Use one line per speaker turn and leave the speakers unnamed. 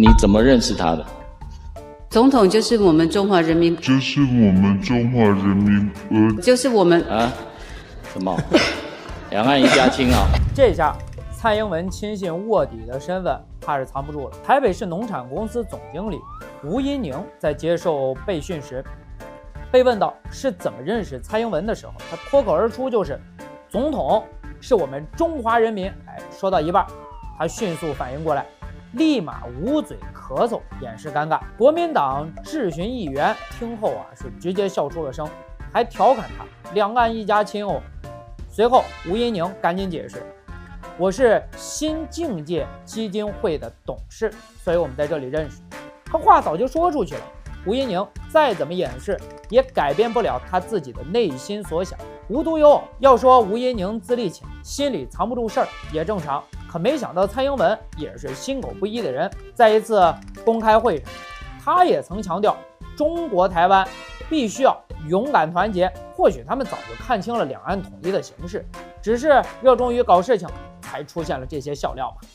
你怎么认识他的？
总统就是我们中华人民，
就是我们
啊？什么？两岸一家亲啊！
这下蔡英文亲信卧底的身份怕是藏不住了。台北市农产公司总经理吴怡宁在接受备询时，被问到是怎么认识蔡英文的时候，他脱口而出就是“总统是我们中华人民”。说到一半，他迅速反应过来，立马捂嘴咳嗽，掩饰尴尬。国民党质询议员听后是直接笑出了声，还调侃他“两岸一家亲哦”。随后吴怡宁赶紧解释，我是新境界基金会的董事，所以我们在这里认识。他话早就说出去了，吴怡宁再怎么掩饰也改变不了他自己的内心所想。无独有偶，要说吴怡宁资历浅，心里藏不住事儿也正常，可没想到蔡英文也是心口不一的人。在一次公开会上，他也曾强调中国台湾必须要勇敢团结。或许他们早就看清了两岸统一的形势，只是热衷于搞事情，才出现了这些笑料吧。